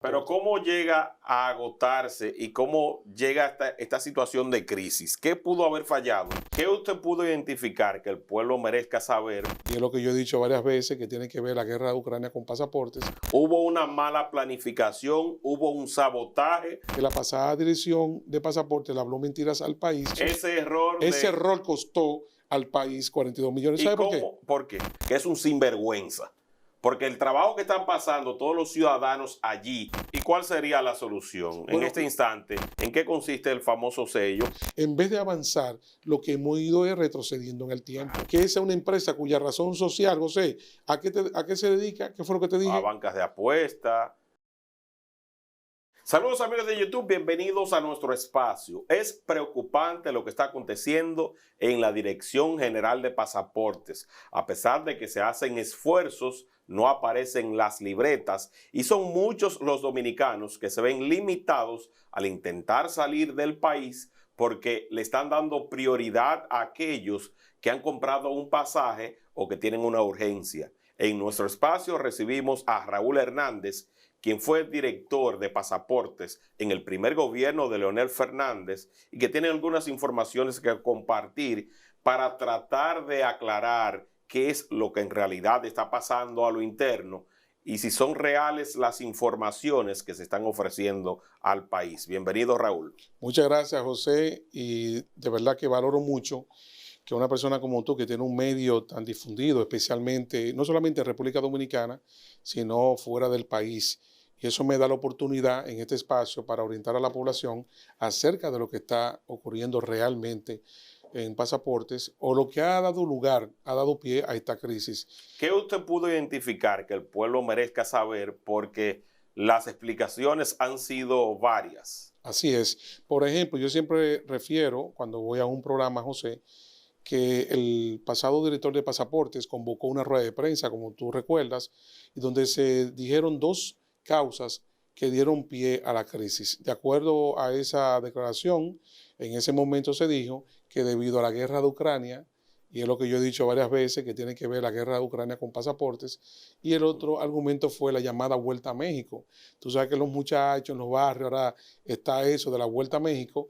Pero ¿cómo llega a agotarse y cómo llega esta situación de crisis? ¿Qué pudo haber fallado? ¿Qué usted pudo identificar que el pueblo merezca saber? Y es lo que yo he dicho varias veces, que tiene que ver la guerra de Ucrania con pasaportes. ¿Hubo una mala planificación? ¿Hubo un sabotaje? Que la pasada dirección de pasaportes le habló mentiras al país. Ese error Ese error costó al país 42 millones. ¿Sabe por qué? ¿Por qué? Que es un sinvergüenza. Porque el trabajo que están pasando todos los ciudadanos allí, ¿y cuál sería la solución? En este instante, ¿en qué consiste el famoso sello? En vez de avanzar, lo que hemos ido es retrocediendo en el tiempo. Que esa es una empresa cuya razón social, José, ¿a qué se dedica? ¿Qué fue lo que te dije? A bancas de apuestas. Saludos amigos de YouTube, bienvenidos a nuestro espacio. Es preocupante lo que está aconteciendo en la Dirección General de Pasaportes. A pesar de que se hacen esfuerzos, no aparecen las libretas y son muchos los dominicanos que se ven limitados al intentar salir del país porque le están dando prioridad a aquellos que han comprado un pasaje o que tienen una urgencia. En nuestro espacio recibimos a Raúl Hernández, quien fue director de pasaportes en el primer gobierno de Leonel Fernández y que tiene algunas informaciones que compartir para tratar de aclarar qué es lo que en realidad está pasando a lo interno y si son reales las informaciones que se están ofreciendo al país. Bienvenido, Raúl. Muchas gracias, José, y de verdad que valoro mucho que una persona como tú, que tiene un medio tan difundido, especialmente, no solamente en República Dominicana, sino fuera del país. Y eso me da la oportunidad en este espacio para orientar a la población acerca de lo que está ocurriendo realmente en pasaportes o lo que ha dado lugar, ha dado pie a esta crisis. ¿Qué usted pudo identificar que el pueblo merezca saber? Porque las explicaciones han sido varias. Así es. Por ejemplo, yo siempre refiero, cuando voy a un programa, José, que el pasado director de pasaportes convocó una rueda de prensa, como tú recuerdas, y donde se dijeron dos causas que dieron pie a la crisis. De acuerdo a esa declaración, en ese momento se dijo que debido a la guerra de Ucrania, y es lo que yo he dicho varias veces, que tiene que ver la guerra de Ucrania con pasaportes, y el otro argumento fue la llamada Vuelta a México. Tú sabes que los muchachos en los barrios, ahora está eso de la Vuelta a México,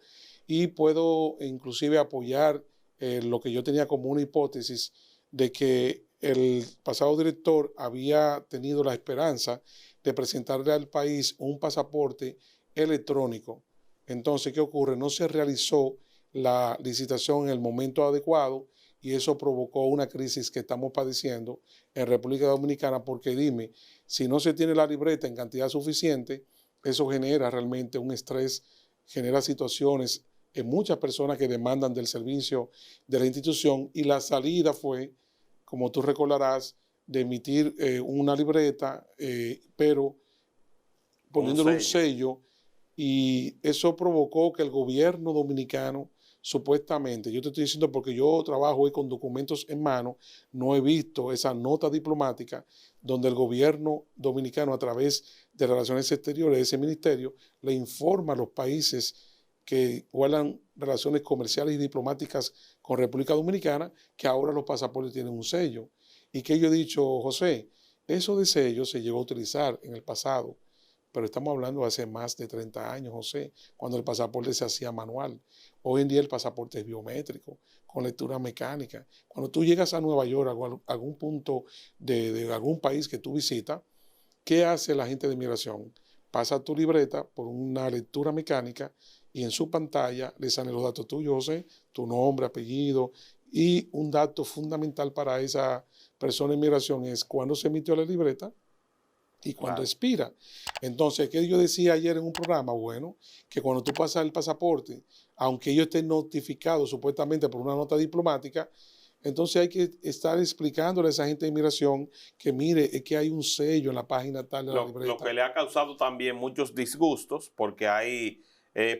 y puedo inclusive apoyar lo que yo tenía como una hipótesis de que el pasado director había tenido la esperanza de presentarle al país un pasaporte electrónico. Entonces, ¿qué ocurre? No se realizó la licitación en el momento adecuado y eso provocó una crisis que estamos padeciendo en República Dominicana porque dime, si no se tiene la libreta en cantidad suficiente, eso genera realmente un estrés, genera situaciones en muchas personas que demandan del servicio de la institución y la salida fue, como tú recordarás, de emitir una libreta, pero poniéndole un sello, y eso provocó que el gobierno dominicano, supuestamente, yo te estoy diciendo porque yo trabajo hoy con documentos en mano, no he visto esa nota diplomática donde el gobierno dominicano a través de Relaciones Exteriores, de ese ministerio, le informa a los países que guardan relaciones comerciales y diplomáticas con República Dominicana, que ahora los pasaportes tienen un sello. Y que yo he dicho, José, eso de sello se llegó a utilizar en el pasado, pero estamos hablando de hace más de 30 años, José, cuando el pasaporte se hacía manual. Hoy en día el pasaporte es biométrico, con lectura mecánica. Cuando tú llegas a Nueva York, a algún punto de algún país que tú visitas, ¿qué hace la gente de migración? Pasa tu libreta por una lectura mecánica y en su pantalla le salen los datos tuyos, José, tu nombre, apellido, y un dato fundamental para esa persona en migración es cuándo se emitió la libreta y cuándo expira. Entonces, ¿qué yo decía ayer en un programa? Bueno, que cuando tú pasas el pasaporte, aunque ellos estén notificados supuestamente por una nota diplomática, entonces hay que estar explicándole a esa gente de inmigración que mire, es que hay un sello en la página tal de la libreta. Lo que le ha causado también muchos disgustos porque hay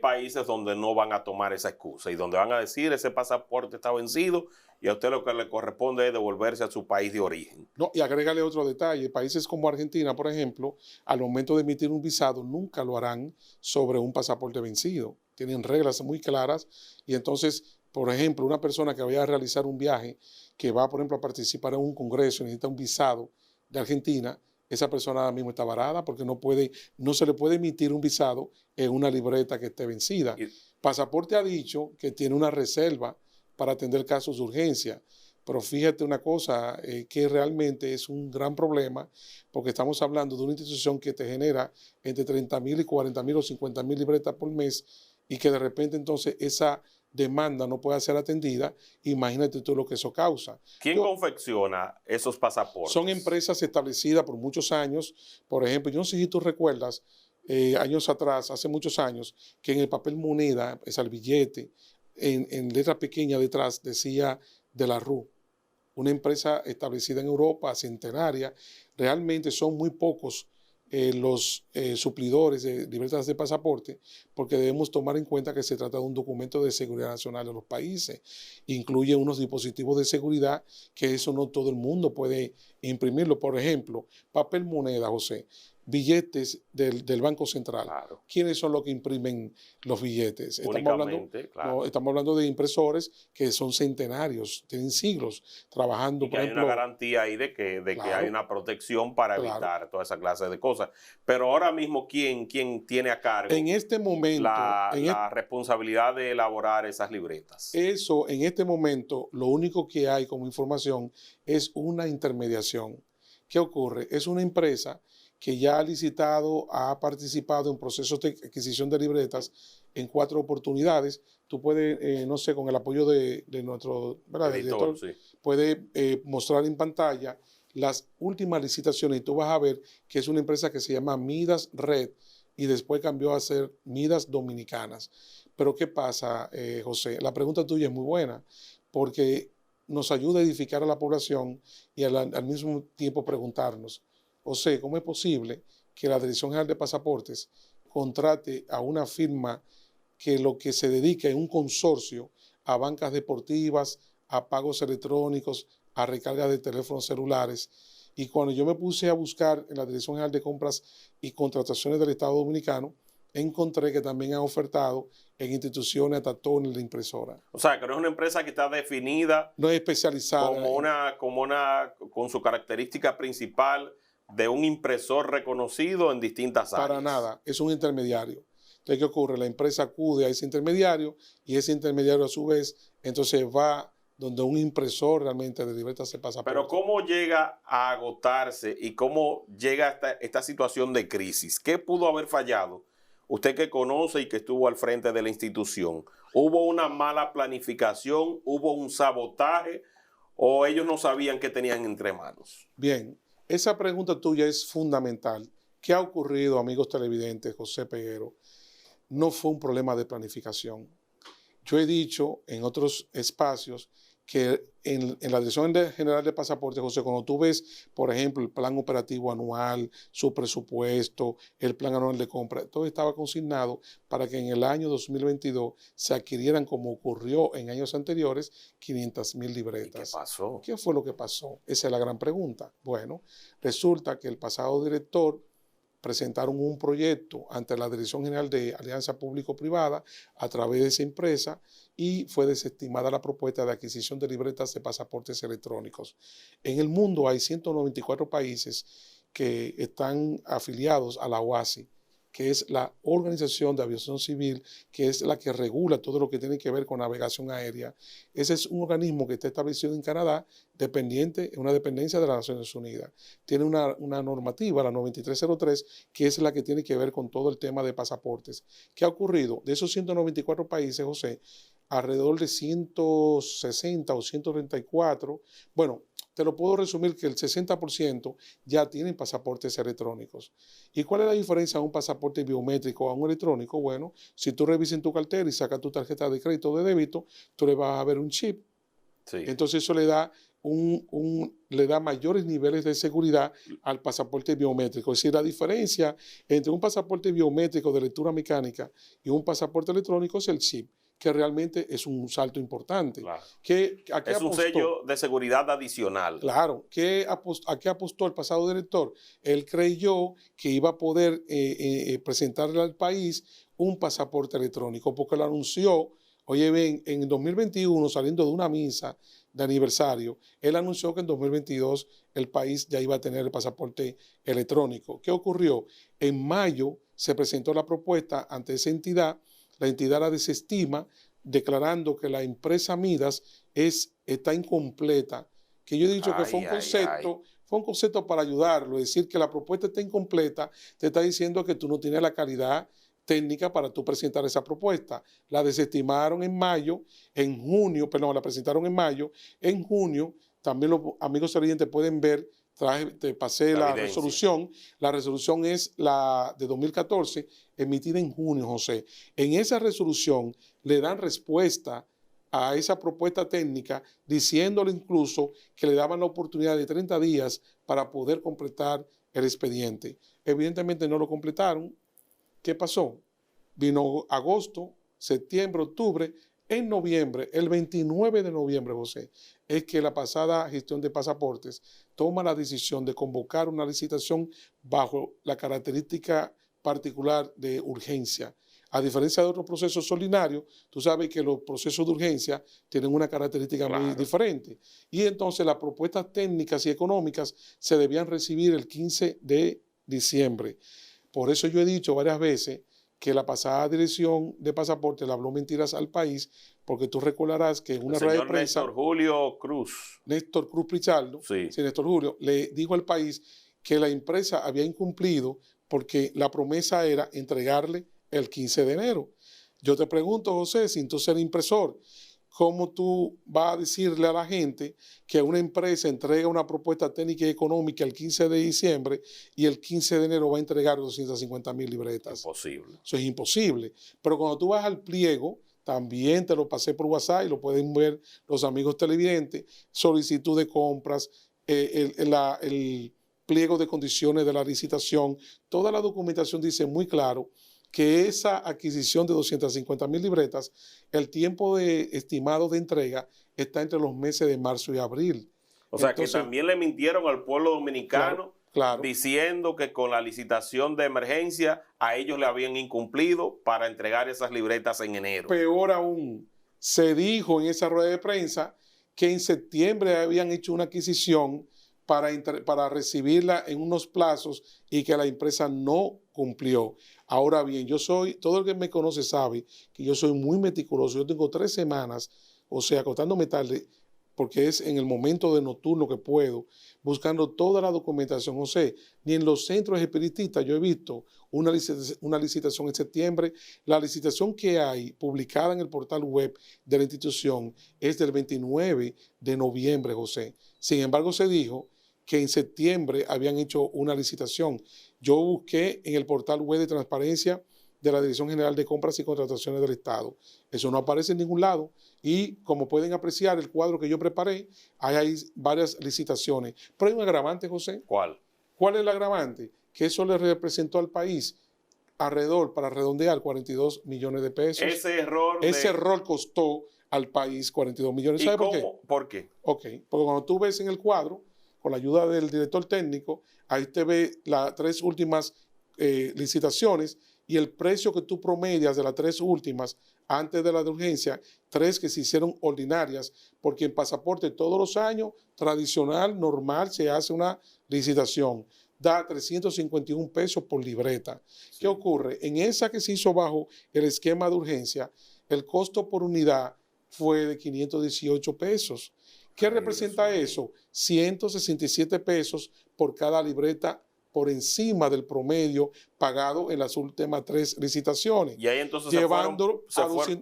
países donde no van a tomar esa excusa y donde van a decir ese pasaporte está vencido y a usted lo que le corresponde es devolverse a su país de origen. No, y agrégale otro detalle, países como Argentina, por ejemplo, al momento de emitir un visado nunca lo harán sobre un pasaporte vencido. Tienen reglas muy claras y entonces, por ejemplo, una persona que vaya a realizar un viaje, que va, por ejemplo, a participar en un congreso y necesita un visado de Argentina, esa persona ahora mismo está varada porque no se le puede emitir un visado en una libreta que esté vencida. Y, Pasaporte ha dicho que tiene una reserva para atender casos de urgencia, pero fíjate una cosa, que realmente es un gran problema porque estamos hablando de una institución que te genera entre 30,000 y 40,000 o 50,000 libretas por mes y que de repente entonces esa demanda no pueda ser atendida. Imagínate tú lo que eso causa. ¿quién confecciona esos pasaportes? Son empresas establecidas por muchos años. Por ejemplo, yo no sé si tú recuerdas, años atrás, hace muchos años, que en el papel moneda, es el billete, en letra pequeña detrás decía de la RU, una empresa establecida en Europa, centenaria. Realmente son muy pocos los suplidores de libretas de pasaporte, porque debemos tomar en cuenta que se trata de un documento de seguridad nacional de los países. Incluye unos dispositivos de seguridad que eso no todo el mundo puede imprimirlo. Por ejemplo, papel moneda, José, billetes del Banco Central. Claro. ¿Quiénes son los que imprimen los billetes? Claro. No, estamos hablando de impresores que son centenarios, tienen siglos trabajando. Y que por hay ejemplo, una garantía ahí de que claro, hay una protección para evitar toda esa clase de cosas. Pero ahora mismo, ¿quién tiene a cargo en este momento, la responsabilidad de elaborar esas libretas? Eso, en este momento, lo único que hay como información es una intermediación. ¿Qué ocurre? Es una empresa que ya ha licitado, ha participado en procesos de adquisición de libretas en 4 oportunidades. Tú puedes, no sé, con el apoyo de nuestro editor, sí, puede mostrar en pantalla las últimas licitaciones y tú vas a ver que es una empresa que se llama Midas Red y después cambió a ser Midas Dominicanas. Pero ¿qué pasa, José? La pregunta tuya es muy buena porque nos ayuda a edificar a la población y al mismo tiempo preguntarnos, José, ¿cómo es posible que la Dirección General de Pasaportes contrate a una firma que lo que se dedica es un consorcio a bancas deportivas, a pagos electrónicos, a recarga de teléfonos celulares? Y cuando yo me puse a buscar en la Dirección General de Compras y Contrataciones del Estado Dominicano, encontré que también han ofertado en instituciones hasta tonel de impresora. O sea, que no es una empresa que está definida, no es especializada con su característica principal de un impresor reconocido en distintas áreas. Para nada, es un intermediario. Entonces, ¿qué ocurre? La empresa acude a ese intermediario y ese intermediario a su vez entonces va donde un impresor realmente de libretas de pasaporte. Pero ¿cómo llega a agotarse y cómo llega esta situación de crisis? ¿Qué pudo haber fallado? Usted que conoce y que estuvo al frente de la institución, ¿hubo una mala planificación? ¿Hubo un sabotaje? ¿O ellos no sabían qué tenían entre manos? Bien, esa pregunta tuya es fundamental. ¿Qué ha ocurrido, amigos televidentes, José Peguero? No fue un problema de planificación. Yo he dicho en otros espacios que en la Dirección General de Pasaportes, José, cuando tú ves, por ejemplo, el plan operativo anual, su presupuesto, el plan anual de compra, todo estaba consignado para que en el año 2022 se adquirieran, como ocurrió en años anteriores, 500,000 libretas. ¿Y qué pasó? ¿Qué fue lo que pasó? Esa es la gran pregunta. Bueno, resulta que el pasado director presentaron un proyecto ante la Dirección General de Alianza Público-Privada a través de esa empresa y fue desestimada la propuesta de adquisición de libretas de pasaportes electrónicos. En el mundo hay 194 países que están afiliados a la OASI, que es la Organización de Aviación Civil, que es la que regula todo lo que tiene que ver con navegación aérea. Ese es un organismo que está establecido en Canadá, una dependencia de las Naciones Unidas. Tiene una normativa, la 9303, que es la que tiene que ver con todo el tema de pasaportes. ¿Qué ha ocurrido? De esos 194 países, José, alrededor de 160 o 134, bueno, te lo puedo resumir que el 60% ya tienen pasaportes electrónicos. ¿Y cuál es la diferencia de un pasaporte biométrico a un electrónico? Bueno, si tú revisas en tu cartera y sacas tu tarjeta de crédito o de débito, tú le vas a ver un chip. Sí. Entonces eso le da mayores niveles de seguridad al pasaporte biométrico. Es decir, la diferencia entre un pasaporte biométrico de lectura mecánica y un pasaporte electrónico es el chip, que realmente es un salto importante. Claro. Es un sello de seguridad adicional. Claro. ¿A qué apostó el pasado director? Él creyó que iba a poder presentarle al país un pasaporte electrónico, porque lo anunció, oye, ven, en 2021, saliendo de una misa, de aniversario, él anunció que en 2022 el país ya iba a tener el pasaporte electrónico. ¿Qué ocurrió? En mayo se presentó la propuesta ante esa entidad, la entidad la desestima, declarando que la empresa Midas está incompleta, que yo he dicho que fue un concepto para ayudarlo, es decir, que la propuesta está incompleta, te está diciendo que tú no tienes la calidad técnica para tú presentar esa propuesta. La desestimaron en mayo, en junio, perdón, la presentaron en mayo, en junio, también los amigos televidentes pueden ver, te pasé la resolución. La resolución es la de 2014, emitida en junio, José. En esa resolución le dan respuesta a esa propuesta técnica, diciéndole incluso que le daban la oportunidad de 30 días para poder completar el expediente. Evidentemente no lo completaron. ¿Qué pasó? Vino agosto, septiembre, octubre. En noviembre, el 29 de noviembre, José, es que la pasada gestión de pasaportes toma la decisión de convocar una licitación bajo la característica particular de urgencia. A diferencia de otros procesos ordinarios, tú sabes que los procesos de urgencia tienen una característica muy diferente. Y entonces las propuestas técnicas y económicas se debían recibir el 15 de diciembre. Por eso yo he dicho varias veces que la pasada dirección de pasaporte le habló mentiras al país, porque tú recordarás que en una rueda de prensa... Néstor Cruz Pichardo, Néstor Julio, le dijo al país que la empresa había incumplido porque la promesa era entregarle el 15 de enero. Yo te pregunto, José, sin tú ser impresor, ¿cómo tú vas a decirle a la gente que una empresa entrega una propuesta técnica y económica el 15 de diciembre y el 15 de enero va a entregar 250,000 libretas? Imposible. Eso es imposible. Pero cuando tú vas al pliego, también te lo pasé por WhatsApp y lo pueden ver los amigos televidentes, solicitud de compras, el pliego de condiciones de la licitación, toda la documentación dice muy claro que esa adquisición de 250,000 libretas, el tiempo estimado de entrega está entre los meses de marzo y abril. O sea, entonces, que también le mintieron al pueblo dominicano, diciendo que con la licitación de emergencia a ellos le habían incumplido para entregar esas libretas en enero. Peor aún, se dijo en esa rueda de prensa que en septiembre habían hecho una adquisición para recibirla en unos plazos y que la empresa no cumplió. Ahora bien, todo el que me conoce sabe que yo soy muy meticuloso. Yo tengo 3 semanas, o sea, acostándome tarde, porque es en el momento de nocturno que puedo, buscando toda la documentación. O sea, ni en los centros espiritistas yo he visto una licitación en septiembre. La licitación que hay publicada en el portal web de la institución es del 29 de noviembre, José. Sin embargo, se dijo que en septiembre habían hecho una licitación. Yo busqué en el portal web de transparencia de la Dirección General de Compras y Contrataciones del Estado. Eso no aparece en ningún lado y como pueden apreciar el cuadro que yo preparé, hay varias licitaciones. Pero hay un agravante, José. ¿Cuál? ¿Cuál es el agravante? Que eso le representó al país alrededor, para redondear, 42 millones de pesos. Ese error costó al país 42 millones. ¿Sabe por qué? ¿Por qué? Ok, porque cuando tú ves en el cuadro, con la ayuda del director técnico, ahí te ve las 3 últimas licitaciones y el precio que tú promedias de las 3 últimas antes de la de urgencia, 3 que se hicieron ordinarias, porque en pasaporte todos los años, tradicional, normal, se hace una licitación. Da 351 pesos por libreta. Sí. ¿Qué ocurre? En esa que se hizo bajo el esquema de urgencia, el costo por unidad fue de 518 pesos. ¿Qué representa eso? 167 pesos por cada libreta por encima del promedio pagado en las últimas 3 licitaciones. Y ahí entonces llevándolo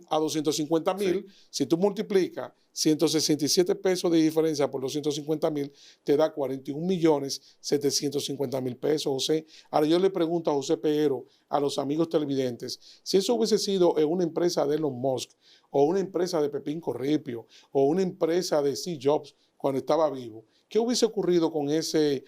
a 250,000. Sí. Si tú multiplicas 167 pesos de diferencia por 250,000, te da 41,750,000 pesos, José. Ahora yo le pregunto a José Peguero, a los amigos televidentes, si eso hubiese sido en una empresa de Elon Musk, o una empresa de Pepín Corripio, o una empresa de Steve Jobs cuando estaba vivo, ¿qué hubiese ocurrido con ese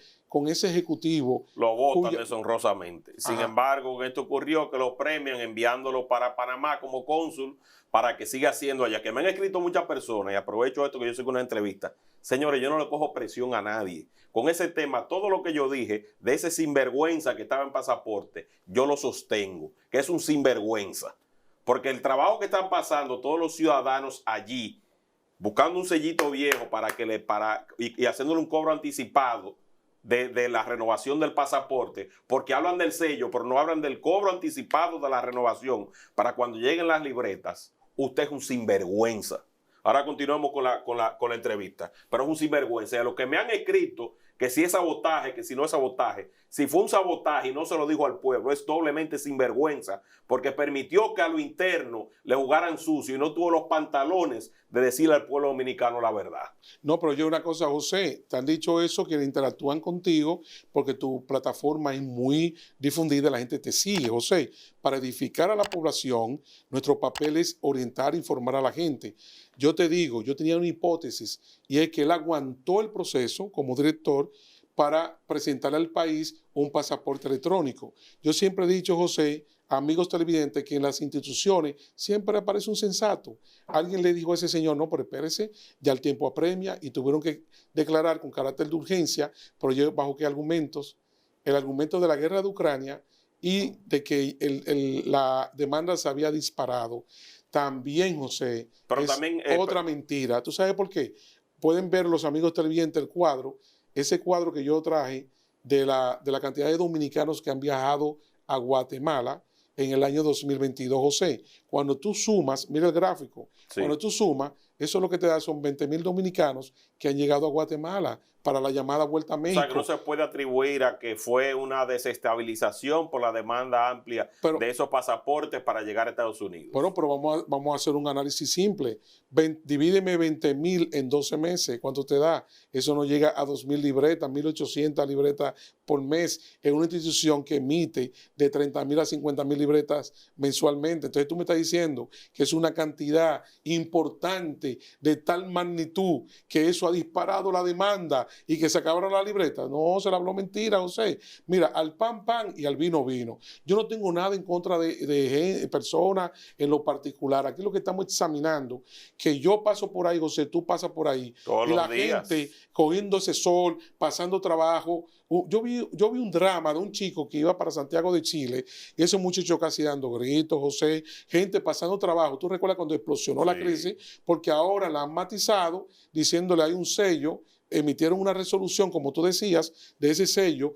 ejecutivo? Lo votan deshonrosamente. Sin embargo, esto ocurrió que lo premian enviándolo para Panamá como cónsul para que siga haciendo allá. Que me han escrito muchas personas, y aprovecho esto que yo soy con una entrevista. Señores, yo no le cojo presión a nadie. Con ese tema, todo lo que yo dije de ese sinvergüenza que estaba en pasaporte, yo lo sostengo, que es un sinvergüenza. Porque el trabajo que están pasando todos los ciudadanos allí, buscando un sellito viejo y haciéndole un cobro anticipado de la renovación del pasaporte, porque hablan del sello, pero no hablan del cobro anticipado de la renovación para cuando lleguen las libretas, usted es un sinvergüenza. Ahora continuamos con la entrevista, pero es un sinvergüenza. Y a los que me han escrito que si es sabotaje, que si no es sabotaje, si fue un sabotaje y no se lo dijo al pueblo, es doblemente sinvergüenza, porque permitió que a lo interno le jugaran sucio y no tuvo los pantalones de decirle al pueblo dominicano la verdad. No, pero yo una cosa, José, te han dicho eso, que interactúan contigo porque tu plataforma es muy difundida, la gente te sigue, José. Para edificar a la población, nuestro papel es orientar, informar a la gente. Yo te digo, yo tenía una hipótesis y es que él aguantó el proceso como director para presentarle al país un pasaporte electrónico. Yo siempre he dicho, José, amigos televidentes, que en las instituciones siempre aparece un sensato. Alguien le dijo a ese señor, no, pero espérese, ya el tiempo apremia, y tuvieron que declarar con carácter de urgencia, pero yo bajo qué argumentos, el argumento de la guerra de Ucrania y de que la demanda se había disparado. También, José, pero es también, otra mentira. ¿Tú sabes por qué? Pueden ver los amigos televidentes el cuadro, ese cuadro que yo traje de la cantidad de dominicanos que han viajado a Guatemala en el año 2022, José. Cuando tú sumas, mira el gráfico, sí. Cuando tú sumas, eso es lo que te da, son 20,000 dominicanos que han llegado a Guatemala para la llamada Vuelta a México. O sea, que no se puede atribuir a que fue una desestabilización por la demanda amplia de esos pasaportes para llegar a Estados Unidos. Bueno, pero vamos a hacer un análisis simple. Divídeme 20,000 en 12 meses, ¿cuánto te da? Eso no llega a 2,000 libretas, 1,800 libretas por mes en una institución que emite de 30,000 a 50,000 libretas mensualmente. Entonces tú me estás diciendo que es una cantidad importante de tal magnitud que eso ha disparado la demanda y que se acabaron las libretas. No, se le habló mentira, José. Mira, al pan, pan y al vino, vino. Yo no tengo nada en contra de personas en lo particular. Aquí lo que estamos examinando, que yo paso por ahí, José, tú pasas por ahí. Todos y los la días. gente cogiendo ese sol, pasando trabajo. Yo vi un drama de un chico que iba para Santiago de Chile y ese muchacho casi dando gritos, José, gente pasando trabajo. ¿Tú recuerdas cuando explosionó la crisis? Porque ahora la han matizado diciéndole hay un sello, emitieron una resolución, como tú decías, de ese sello,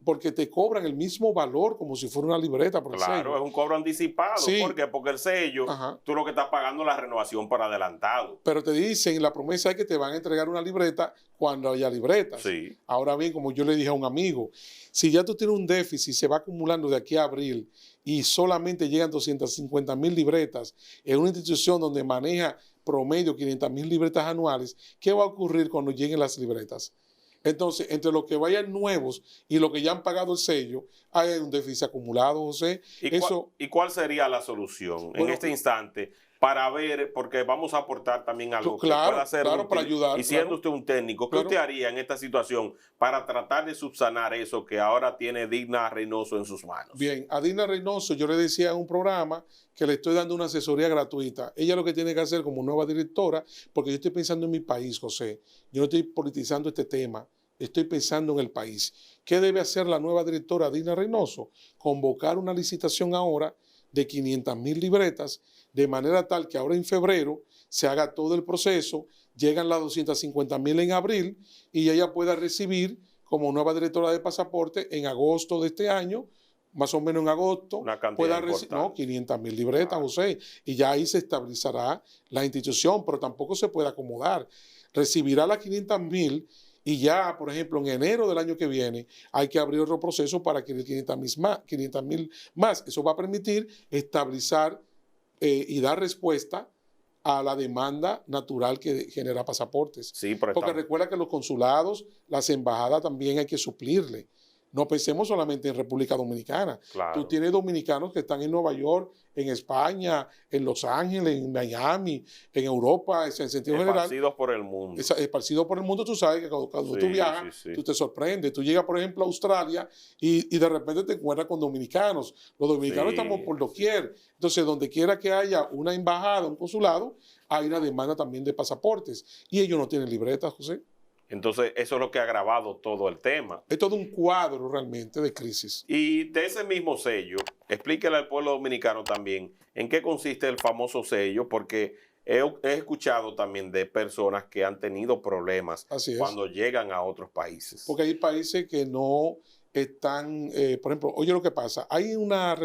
porque te cobran el mismo valor como si fuera una libreta por el sello. Claro, es un cobro anticipado. Sí. ¿Por qué? Porque el sello, tú lo que estás pagando es la renovación por adelantado. Pero te dicen, la promesa es que te van a entregar una libreta cuando haya libretas. Sí. Ahora bien, como yo le dije a un amigo, si ya tú tienes un déficit, se va acumulando de aquí a abril y solamente llegan 250,000 libretas en una institución donde maneja promedio 500,000 libretas anuales, ¿qué va a ocurrir cuando lleguen las libretas? Entonces, entre los que vayan nuevos y los que ya han pagado el sello, hay un déficit acumulado, José. ¿Y cuál sería la solución en este instante para ver, porque vamos a aportar también algo que pueda ser útil, para ayudar? Y siendo usted un técnico, ¿qué usted haría en esta situación para tratar de subsanar eso que ahora tiene Digna Reynoso en sus manos? Bien, a Digna Reynoso yo le decía en un programa que le estoy dando una asesoría gratuita. Ella lo que tiene que hacer como nueva directora, porque yo estoy pensando en mi país, José. Yo no estoy politizando este tema, estoy pensando en el país. ¿Qué debe hacer la nueva directora Digna Reynoso? Convocar una licitación ahora de 500,000 libretas, de manera tal que ahora en febrero se haga todo el proceso, llegan las 250,000 en abril y ella pueda recibir como nueva directora de pasaporte en agosto de este año, más o menos en agosto, una cantidad importante. 500,000 libretas, José, y ya ahí se estabilizará la institución, pero tampoco se puede acomodar. Recibirá las 500,000 y ya, por ejemplo, en enero del año que viene hay que abrir otro proceso para adquirir 500,000 más. Eso va a permitir estabilizar y dar respuesta a la demanda natural que genera pasaportes. Sí, porque recuerda que los consulados, las embajadas también hay que suplirle. No pensemos solamente en República Dominicana. Claro. Tú tienes dominicanos que están en Nueva York, en España, en Los Ángeles, en Miami, en Europa, en sentido general. Esparcidos por el mundo. Esparcidos por el mundo, tú sabes que cuando tú viajas, tú te sorprendes. Tú llegas, por ejemplo, a Australia y de repente te encuentras con dominicanos. Los dominicanos estamos por doquier. Entonces, donde quiera que haya una embajada, un consulado, hay una demanda también de pasaportes. Y ellos no tienen libretas, José. Entonces, eso es lo que ha agravado todo el tema. Es todo un cuadro realmente de crisis. Y de ese mismo sello, explíquele al pueblo dominicano también en qué consiste el famoso sello, porque he escuchado también de personas que han tenido problemas cuando llegan a otros países. Porque hay países que no están, por ejemplo, oye lo que pasa, hay una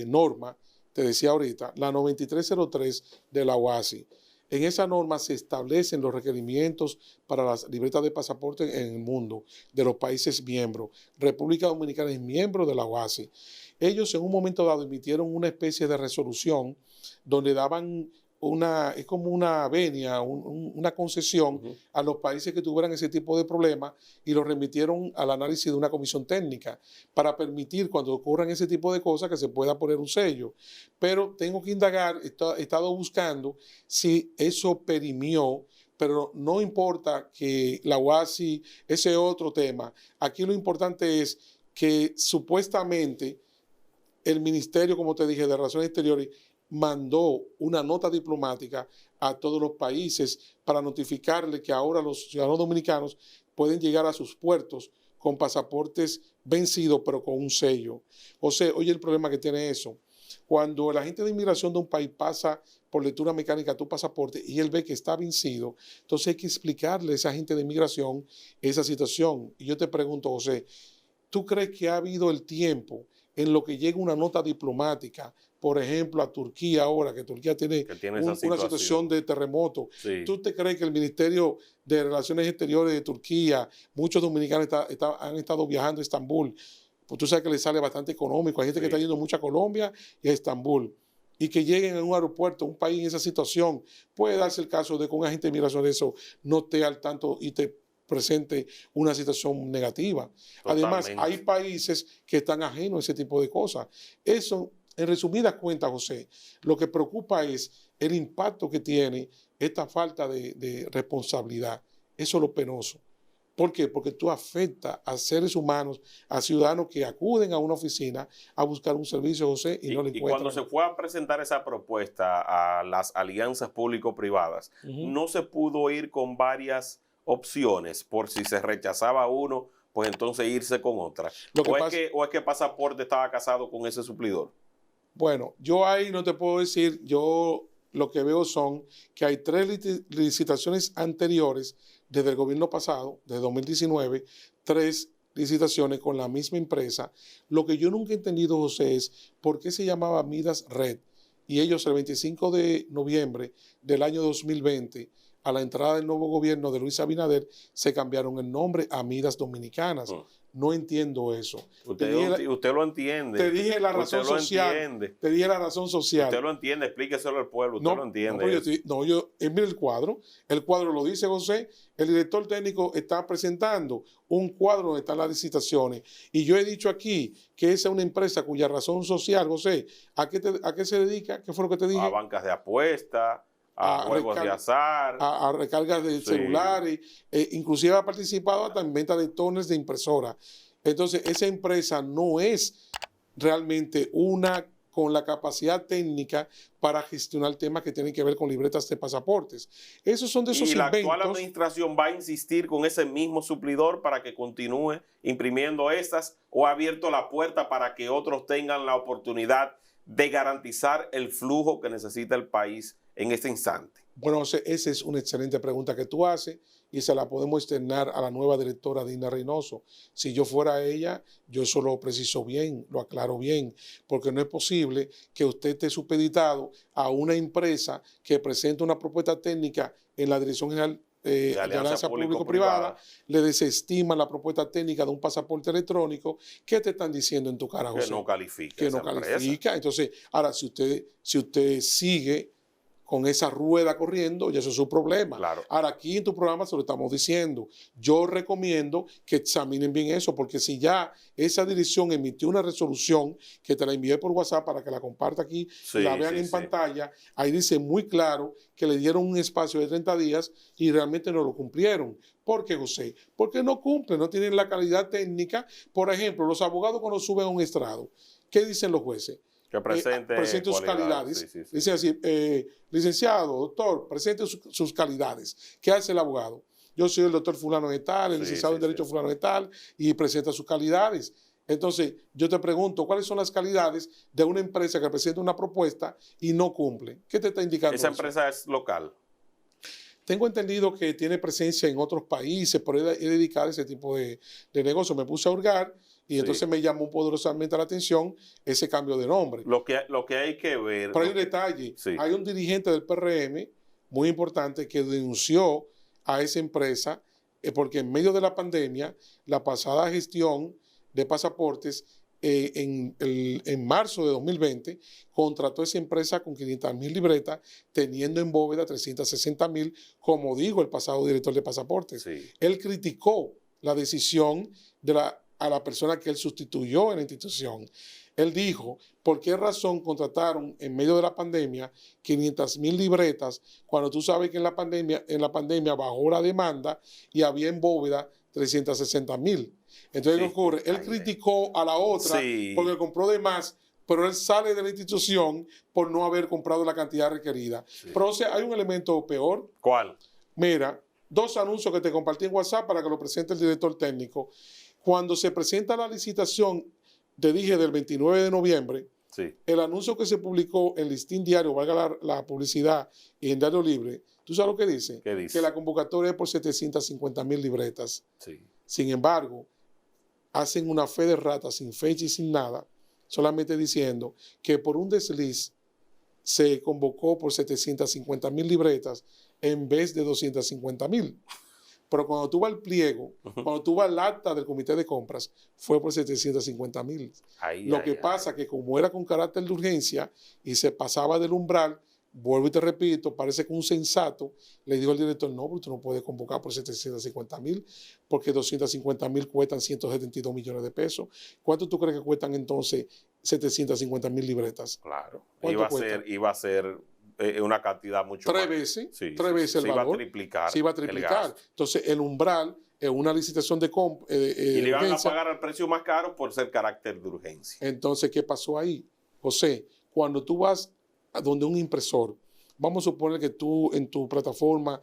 norma, te decía ahorita, la 9303 de la OASI. En esa norma se establecen los requerimientos para las libretas de pasaporte en el mundo de los países miembros. República Dominicana es miembro de la OASI. Ellos en un momento dado emitieron una especie de resolución donde daban es como una venia, una concesión a los países que tuvieran ese tipo de problemas y lo remitieron al análisis de una comisión técnica para permitir cuando ocurran ese tipo de cosas que se pueda poner un sello. Pero tengo que indagar, he estado buscando si eso perimió, pero no importa que la OASI, ese es otro tema. Aquí lo importante es que supuestamente el Ministerio, como te dije, de Relaciones Exteriores, mandó una nota diplomática a todos los países para notificarle que ahora los ciudadanos dominicanos pueden llegar a sus puertos con pasaportes vencidos, pero con un sello. O sea, oye el problema que tiene eso. Cuando el agente de inmigración de un país pasa por lectura mecánica tu pasaporte y él ve que está vencido, entonces hay que explicarle a ese agente de inmigración esa situación. Y yo te pregunto, José, ¿tú crees que ha habido el tiempo en lo que llega una nota diplomática, por ejemplo, a Turquía ahora, que Turquía tiene una situación de terremoto? Sí. ¿Tú te crees que el Ministerio de Relaciones Exteriores de Turquía, muchos dominicanos han estado viajando a Estambul, pues tú sabes que les sale bastante económico, hay gente que está yendo mucho a Colombia y a Estambul, y que lleguen a un aeropuerto, un país en esa situación, puede darse el caso de que un agente de migración de eso no esté al tanto y te presente una situación negativa. Totalmente. Además, hay países que están ajenos a ese tipo de cosas. Eso, en resumidas cuentas, José, lo que preocupa es el impacto que tiene esta falta de responsabilidad. Eso es lo penoso. ¿Por qué? Porque tú afectas a seres humanos, a ciudadanos que acuden a una oficina a buscar un servicio, José, y no lo encuentran. Y cuando se fue a presentar esa propuesta a las alianzas público-privadas, no se pudo ir con varias opciones por si se rechazaba uno, pues entonces irse con otra. ¿O es que Pasaporte estaba casado con ese suplidor? Bueno, yo ahí no te puedo decir, yo lo que veo son que hay 3 licitaciones anteriores desde el gobierno pasado, de 2019, 3 licitaciones con la misma empresa. Lo que yo nunca he entendido, José, es por qué se llamaba Midas Red y ellos el 25 de noviembre del año 2020, a la entrada del nuevo gobierno de Luis Abinader, se cambiaron el nombre a Midas Dominicanas. No entiendo eso. Usted lo entiende. Te dije la razón social. Te dije la razón social. Usted lo entiende, explíqueselo al pueblo. Usted lo entiende. Mira el cuadro. El cuadro lo dice José. El director técnico está presentando un cuadro donde están las licitaciones. Y yo he dicho aquí que esa es una empresa cuya razón social, José, ¿a qué se dedica? ¿Qué fue lo que te dije? A bancas de apuestas, a juegos de azar, a recargas de celulares, inclusive ha participado hasta en venta de tones de impresora. Entonces, esa empresa no es realmente una con la capacidad técnica para gestionar temas que tienen que ver con libretas de pasaportes. Esos son de esos inventos. ¿Y la actual administración va a insistir con ese mismo suplidor para que continúe imprimiendo estas, o ha abierto la puerta para que otros tengan la oportunidad de garantizar el flujo que necesita el país en este instante? Bueno, esa es una excelente pregunta que tú haces y se la podemos externar a la nueva directora Dina Reynoso. Si yo fuera ella, yo eso lo preciso bien, lo aclaro bien, porque no es posible que usted esté supeditado a una empresa que presenta una propuesta técnica en la Dirección General de Alianza Público-Privada, le desestima la propuesta técnica de un pasaporte electrónico. ¿Qué te están diciendo en tu cara, José? Que no califica. Que no califica. Entonces, ahora, si usted sigue con esa rueda corriendo, y eso es su problema. Claro. Ahora, aquí en tu programa se lo estamos diciendo. Yo recomiendo que examinen bien eso, porque si ya esa dirección emitió una resolución, que te la envié por WhatsApp para que la comparta aquí, y la vean en pantalla, ahí dice muy claro que le dieron un espacio de 30 días y realmente no lo cumplieron. ¿Por qué, José? Porque no cumplen, no tienen la calidad técnica. Por ejemplo, los abogados cuando suben a un estrado, ¿qué dicen los jueces? Que presente sus calidades. Dice así, licenciado, doctor, presente sus calidades. ¿Qué hace el abogado? Yo soy el doctor fulano de tal, el licenciado en Derecho fulano de tal, y presenta sus calidades. Entonces, yo te pregunto, ¿cuáles son las calidades de una empresa que presenta una propuesta y no cumple? ¿Qué te está indicando Esa eso? empresa es local. Tengo entendido que tiene presencia en otros países, pero es dedicada a ese tipo de negocio. Me puse a hurgar y entonces me llamó poderosamente la atención ese cambio de nombre. Lo que hay que ver... Pero hay un detalle. Sí. Hay un dirigente del PRM muy importante que denunció a esa empresa porque en medio de la pandemia, la pasada gestión de pasaportes en marzo de 2020 contrató esa empresa con 500,000 libretas, teniendo en bóveda 360,000, como dijo el pasado director de pasaportes. Sí. Él criticó la decisión a la persona que él sustituyó en la institución. Él dijo, ¿por qué razón contrataron en medio de la pandemia 500,000 libretas cuando tú sabes que en la pandemia bajó la demanda y había en bóveda 360,000? Entonces, ¿qué ocurre? Él criticó a la otra porque compró de más, pero él sale de la institución por no haber comprado la cantidad requerida. Sí. Pero o sea, hay un elemento peor. ¿Cuál? Mira, 2 anuncios que te compartí en WhatsApp para que lo presente el director técnico. Cuando se presenta la licitación, te dije del 29 de noviembre, el anuncio que se publicó en Listín Diario, valga la publicidad, y en Diario Libre, ¿tú sabes lo que dice? ¿Qué dice? Que la convocatoria es por 750,000 libretas. Sí. Sin embargo, hacen una fe de rata sin fecha y sin nada, solamente diciendo que por un desliz se convocó por 750,000 libretas en vez de 250,000. Pero cuando tú vas al pliego, cuando tú vas al acta del comité de compras, fue por 750,000. Lo que pasa que como era con carácter de urgencia y se pasaba del umbral, vuelvo y te repito, parece que un sensato le dijo al director, no, porque tú no puedes convocar por 750,000, porque 250,000 cuestan 172 millones de pesos. ¿Cuánto tú crees que cuestan entonces 750,000 libretas? Claro, iba a ser una cantidad mucho más. 3 veces el valor. Se iba a triplicar. Entonces, el umbral es una licitación de compra. Y le iban a pagar al precio más caro por ser carácter de urgencia. Entonces, ¿qué pasó ahí? José, cuando tú vas a donde un impresor, vamos a suponer que tú en tu plataforma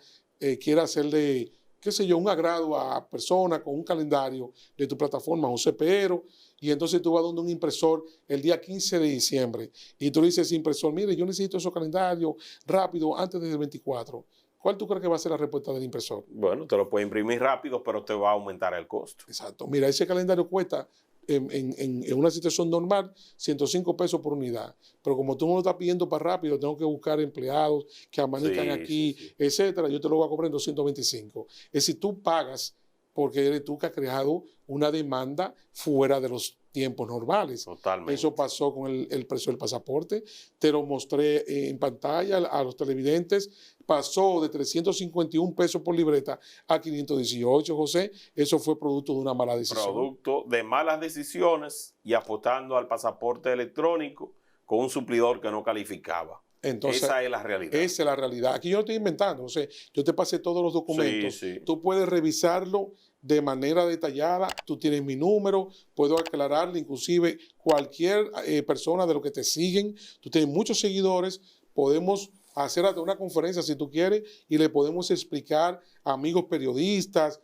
quieras hacerle, qué sé yo, un agrado a personas con un calendario de tu plataforma, José Pero, y entonces tú vas donde un impresor el día 15 de diciembre y tú le dices, impresor, mire, yo necesito esos calendarios rápido antes del 24. ¿Cuál tú crees que va a ser la respuesta del impresor? Bueno, te lo puede imprimir rápido, pero te va a aumentar el costo. Exacto. Mira, ese calendario cuesta en una situación normal 105 pesos por unidad. Pero como tú me lo estás pidiendo para rápido, tengo que buscar empleados que amanezcan aquí, etcétera. Yo te lo voy a cobrar en 225. Es decir, tú pagas porque eres tú que has creado una demanda fuera de los tiempos normales. Totalmente. Eso pasó con el precio del pasaporte. Te lo mostré en pantalla a los televidentes. Pasó de 351 pesos por libreta a 518, José. Eso fue producto de una mala decisión. Producto de malas decisiones y apostando al pasaporte electrónico con un suplidor que no calificaba. Entonces, esa es la realidad. Esa es la realidad. Aquí yo no estoy inventando. O sea, yo te pasé todos los documentos. Sí. Tú puedes revisarlo de manera detallada. Tú tienes mi número. Puedo aclararle inclusive cualquier persona de los que te siguen. Tú tienes muchos seguidores. Podemos hacer hasta una conferencia si tú quieres y le podemos explicar a amigos periodistas,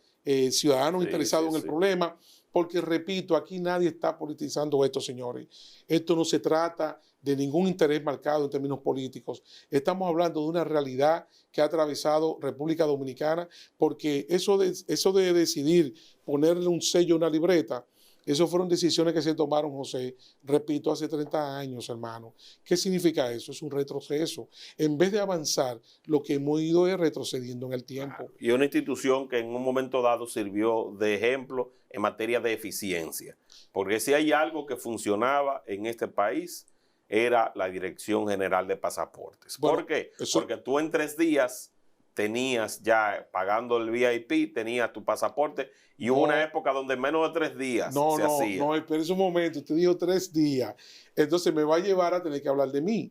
ciudadanos interesados en el problema. Porque, repito, aquí nadie está politizando esto, señores. Esto no se trata de ningún interés marcado en términos políticos. Estamos hablando de una realidad que ha atravesado República Dominicana, porque eso de decidir ponerle un sello a una libreta, eso fueron decisiones que se tomaron, José, repito, hace 30 años, hermano. ¿Qué significa eso? Es un retroceso. En vez de avanzar, lo que hemos ido es retrocediendo en el tiempo. Claro. Y una institución que en un momento dado sirvió de ejemplo en materia de eficiencia. Porque si hay algo que funcionaba en este país, era la Dirección General de Pasaportes. ¿Por qué? Porque tú en 3 días tenías ya, pagando el VIP, tenías tu pasaporte y hubo una época donde en menos de 3 días se hacía. No, espera un momento, te digo 3 días. Entonces me va a llevar a tener que hablar de mí.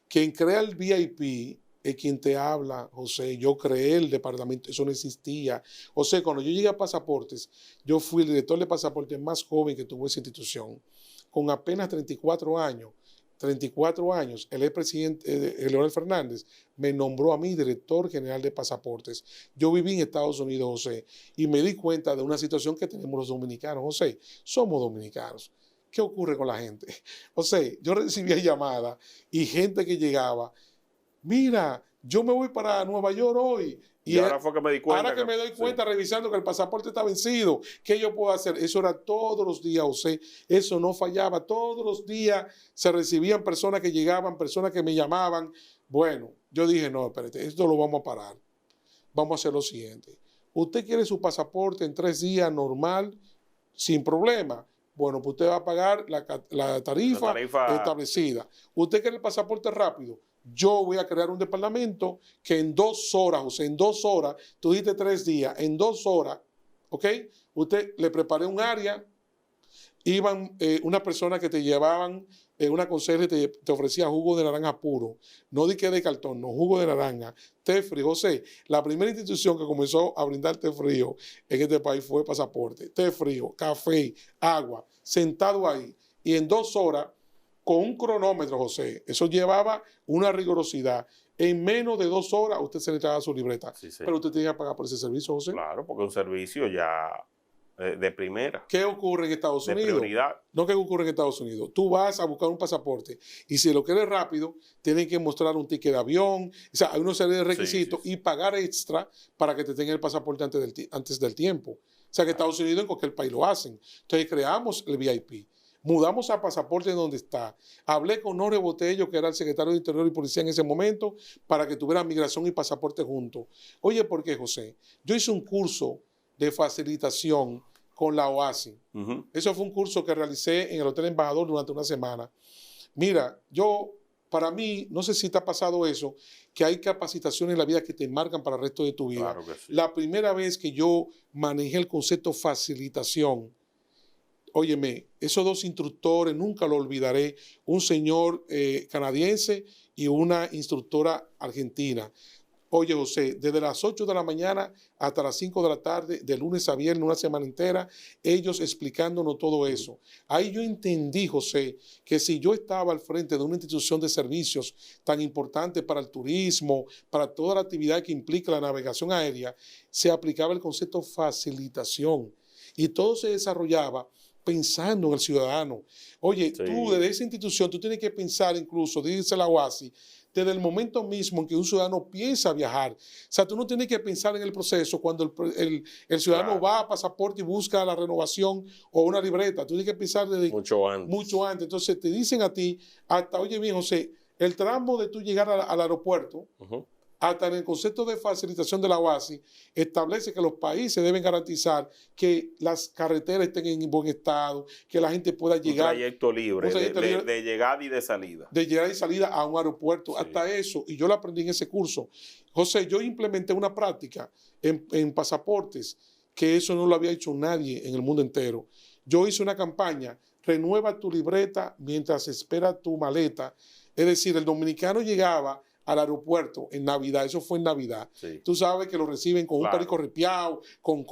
Quien crea el VIP es quien te habla, José. Yo creé el departamento, eso no existía. José, cuando yo llegué a Pasaportes, yo fui el director de Pasaportes más joven que tuvo esa institución, con apenas 34 años. 34 años, el expresidente Leonel Fernández me nombró a mí director general de pasaportes. Yo viví en Estados Unidos, José, y me di cuenta de una situación que tenemos los dominicanos. José, somos dominicanos. ¿Qué ocurre con la gente? José, yo recibía llamadas y gente que llegaba, mira, yo me voy para Nueva York hoy. Y ahora fue que me di cuenta. Ahora que me doy cuenta, revisando que el pasaporte está vencido, ¿qué yo puedo hacer? Eso era todos los días, José. Eso no fallaba. Todos los días se recibían personas que llegaban, personas que me llamaban. Bueno, yo dije, no, espérate, esto lo vamos a parar. Vamos a hacer lo siguiente. Usted quiere su pasaporte en 3 días normal, sin problema. Bueno, pues usted va a pagar la tarifa establecida. Usted quiere el pasaporte rápido. Yo voy a crear un departamento que en 2 horas, o sea, en 2 horas, tú dijiste 3 días, en 2 horas, ¿ok? Usted le preparé un área, iban una persona que te llevaban, una consejera te ofrecía jugo de naranja puro, no di que de cartón, no, jugo de naranja, té frío. José, la primera institución que comenzó a brindar té frío en este país fue Pasaporte, té frío, café, agua, sentado ahí, y en 2 horas, con un cronómetro, José, eso llevaba una rigurosidad. En menos de 2 horas usted se le traga su libreta. Sí, sí. Pero usted tiene que pagar por ese servicio, José. Claro, porque un servicio ya de primera. ¿Qué ocurre en Estados Unidos? De prioridad. No, ¿qué ocurre en Estados Unidos? Tú vas a buscar un pasaporte y si lo quieres rápido, tienen que mostrar un ticket de avión. O sea, hay una serie de requisitos y pagar extra para que te tengan el pasaporte antes del tiempo. O sea, que Estados Unidos en cualquier país lo hacen. Entonces creamos el VIP. Mudamos a Pasaporte donde está. Hablé con Nore Botello, que era el secretario de Interior y Policía en ese momento, para que tuviera migración y pasaporte juntos. Oye, ¿por qué, José? Yo hice un curso de facilitación con la OASI. Eso fue un curso que realicé en el Hotel Embajador durante una semana. Mira, para mí, no sé si te ha pasado eso, que hay capacitaciones en la vida que te marcan para el resto de tu vida. Claro que sí. La primera vez que yo manejé el concepto facilitación, óyeme, esos 2 instructores, nunca lo olvidaré, un señor canadiense y una instructora argentina. Oye, José, desde las 8 de la mañana hasta las 5 de la tarde, de lunes a viernes, una semana entera, ellos explicándonos todo eso. Ahí yo entendí, José, que si yo estaba al frente de una institución de servicios tan importante para el turismo, para toda la actividad que implica la navegación aérea, se aplicaba el concepto facilitación y todo se desarrollaba pensando en el ciudadano. Oye, sí, tú desde esa institución, tú tienes que pensar incluso, dice la OASI, desde el momento mismo en que un ciudadano piensa viajar. O sea, tú no tienes que pensar en el proceso cuando el ciudadano va a Pasaporte y busca la renovación o una libreta. Tú tienes que pensar desde mucho antes. Entonces te dicen a ti, hasta, oye bien, José, el tramo de tú llegar al aeropuerto, hasta en el concepto de facilitación de la OASI, establece que los países deben garantizar que las carreteras estén en buen estado, que la gente pueda llegar. Un trayecto libre, de llegada y de salida. De llegada y salida a un aeropuerto, sí, hasta eso. Y yo lo aprendí en ese curso. José, yo implementé una práctica en pasaportes, que eso no lo había hecho nadie en el mundo entero. Yo hice una campaña, renueva tu libreta mientras espera tu maleta. Es decir, el dominicano llegaba al aeropuerto en Navidad, eso fue en Navidad. Sí. Tú sabes que lo reciben con un perico ripiado, con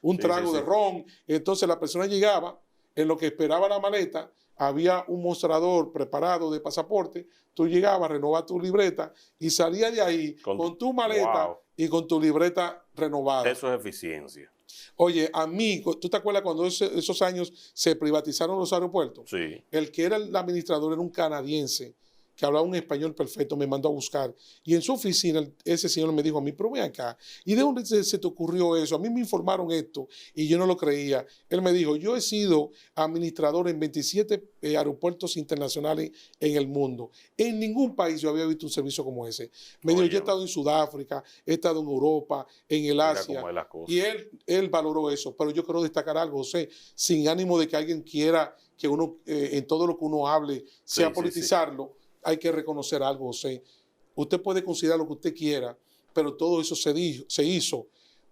un trago de ron. Entonces la persona llegaba, en lo que esperaba la maleta, había un mostrador preparado de pasaporte, tú llegabas, renovabas tu libreta y salías de ahí con tu maleta y con tu libreta renovada. Eso es eficiencia. Oye, a mí, ¿tú te acuerdas cuando esos años se privatizaron los aeropuertos? Sí. El que era el administrador era un canadiense que hablaba un español perfecto, me mandó a buscar. Y en su oficina, ese señor me dijo a mí, pero ven acá, ¿y de dónde se te ocurrió eso? A mí me informaron esto y yo no lo creía. Él me dijo, yo he sido administrador en 27 aeropuertos internacionales en el mundo. En ningún país yo había visto un servicio como ese. Me dijo, yo he estado en Sudáfrica, he estado en Europa, en el Asia. Y él valoró eso. Pero yo quiero destacar algo, José, sin ánimo de que alguien quiera que uno, en todo lo que uno hable, sea politizarlo. Sí. Hay que reconocer algo, José. Usted puede considerar lo que usted quiera, pero todo eso se hizo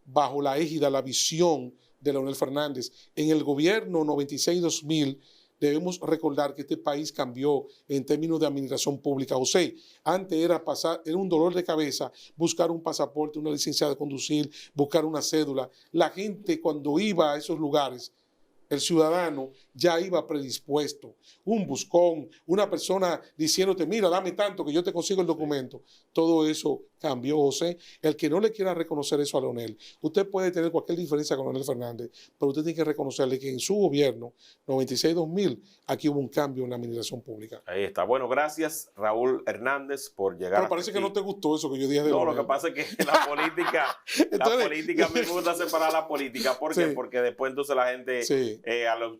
bajo la égida, la visión de Leonel Fernández. En el gobierno 96-2000 debemos recordar que este país cambió en términos de administración pública. José, antes era un dolor de cabeza buscar un pasaporte, una licencia de conducir, buscar una cédula. La gente cuando iba a esos lugares, el ciudadano ya iba predispuesto. Un buscón, una persona diciéndote, mira, dame tanto que yo te consigo el documento. Todo eso cambió, José. El que no le quiera reconocer eso a Leonel, usted puede tener cualquier diferencia con Leonel Fernández, pero usted tiene que reconocerle que en su gobierno, 96-2000, aquí hubo un cambio en la administración pública. Ahí está. Bueno, gracias, Raúl Hernández, por llegar. Pero parece que no te gustó eso que yo dije de No, Leonel. lo que pasa es que la política, entonces, la política, me gusta separar la política. ¿Por qué? Porque después entonces la gente,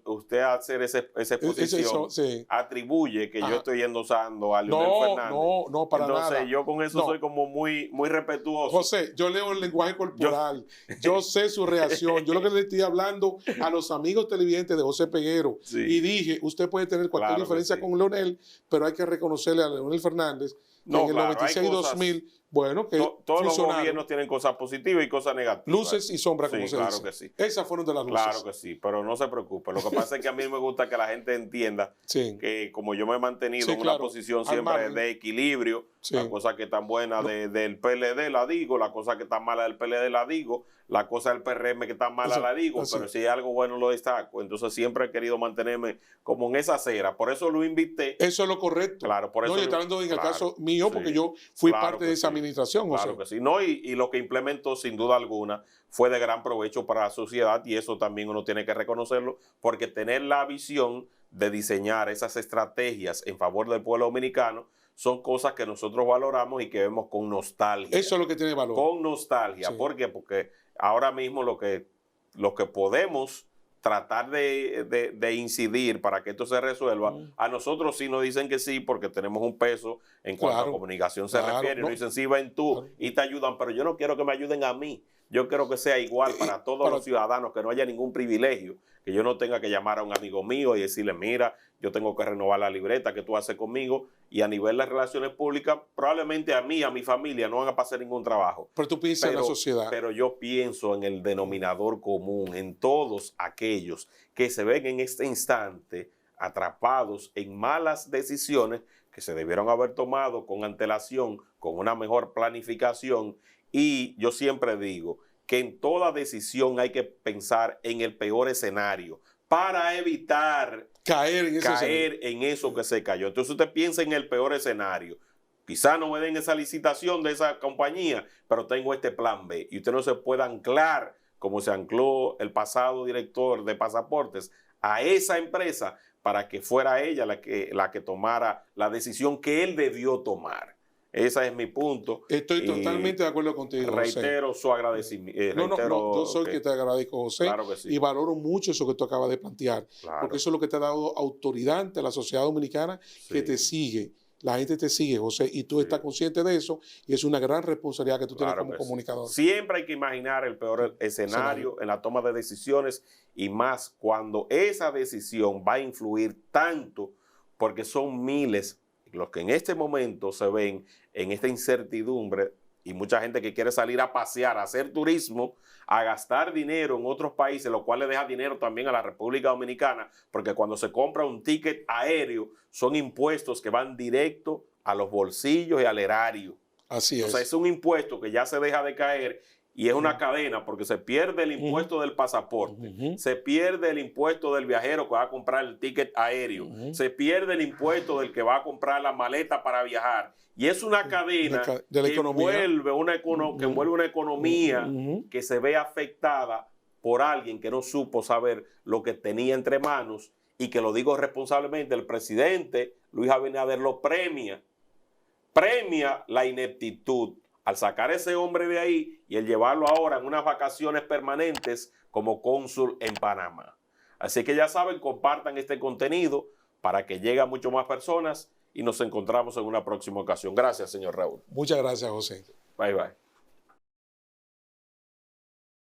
usted hacer esa exposición, atribuye que yo estoy endosando a Leonel Fernández. No, para nada. Entonces yo con eso soy como muy respetuoso. José, yo leo el lenguaje corporal, yo sé su reacción. Yo lo que le estoy hablando a los amigos televidentes de José Peguero, y dije, usted puede tener cualquier diferencia con Leonel, pero hay que reconocerle a Leonel Fernández que en el 96-2000, bueno, que todos los gobiernos tienen cosas positivas y cosas negativas. Luces y sombras, como se dice. Claro que sí. Esas fueron de las luces. Claro que sí, pero no se preocupe. Lo que pasa es que a mí me gusta que la gente entienda que como yo me he mantenido en una posición siempre de equilibrio, la cosa que tan buena del PLD la digo, la cosa que tan mala del PLD la digo, la cosa del PRM que tan mala la digo, pero si hay algo bueno lo destaco. Entonces siempre he querido mantenerme como en esa acera. Por eso lo invité. Eso es lo correcto. Claro, por eso. No, yo estoy hablando en el caso mío, porque yo fui parte de esa administración. Claro que sí. No, y lo que implementó, sin duda alguna, fue de gran provecho para la sociedad, y eso también uno tiene que reconocerlo, porque tener la visión de diseñar esas estrategias en favor del pueblo dominicano son cosas que nosotros valoramos y que vemos con nostalgia. Eso es lo que tiene valor. Con nostalgia. ¿Por qué? Porque ahora mismo lo que podemos tratar de incidir para que esto se resuelva, a nosotros sí nos dicen que sí, porque tenemos un peso en cuanto a comunicación se refiere, y nos dicen sí, ven tú y te ayudan, pero yo no quiero que me ayuden a mí. Yo quiero que sea igual para todos los ciudadanos, que no haya ningún privilegio, que yo no tenga que llamar a un amigo mío y decirle, mira, yo tengo que renovar la libreta que tú haces conmigo, y a nivel de relaciones públicas, probablemente a mí, a mi familia, no van a pasar ningún trabajo. Pero tú piensas en la sociedad. Pero yo pienso en el denominador común, en todos aquellos que se ven en este instante atrapados en malas decisiones que se debieron haber tomado con antelación, con una mejor planificación. Y yo siempre digo que en toda decisión hay que pensar en el peor escenario para evitar caer en eso que se cayó. Entonces usted piensa en el peor escenario. Quizá no me den esa licitación de esa compañía, pero tengo este plan B. Y usted no se puede anclar, como se ancló el pasado director de Pasaportes, a esa empresa para que fuera ella la que tomara la decisión que él debió tomar. Ese es mi punto. Estoy totalmente de acuerdo contigo, reitero José. Su agradecimiento. No, yo soy que te agradezco, José. Claro que sí. Y valoro mucho eso que tú acabas de plantear. Claro. Porque eso es lo que te ha dado autoridad ante la sociedad dominicana, que te sigue. La gente te sigue, José, y tú estás consciente de eso, y es una gran responsabilidad que tú tienes como comunicador. Siempre hay que imaginar el peor escenario en la toma de decisiones, y más cuando esa decisión va a influir tanto, porque son miles los que en este momento se ven en esta incertidumbre, y mucha gente que quiere salir a pasear, a hacer turismo, a gastar dinero en otros países, lo cual le deja dinero también a la República Dominicana, porque cuando se compra un ticket aéreo son impuestos que van directo a los bolsillos y al erario. Así es. O sea, es un impuesto que ya se deja de caer, y es una cadena, porque se pierde el impuesto del pasaporte, se pierde el impuesto del viajero que va a comprar el ticket aéreo, se pierde el impuesto del que va a comprar la maleta para viajar. Y es una cadena de la que envuelve una economía que se ve afectada por alguien que no supo saber lo que tenía entre manos, y que, lo digo responsablemente, el presidente Luis Abinader lo premia la ineptitud al sacar a ese hombre de ahí y el llevarlo ahora en unas vacaciones permanentes como cónsul en Panamá. Así que ya saben, compartan este contenido para que llegue a mucho más personas, y nos encontramos en una próxima ocasión. Gracias, señor Raúl. Muchas gracias, José. Bye, bye.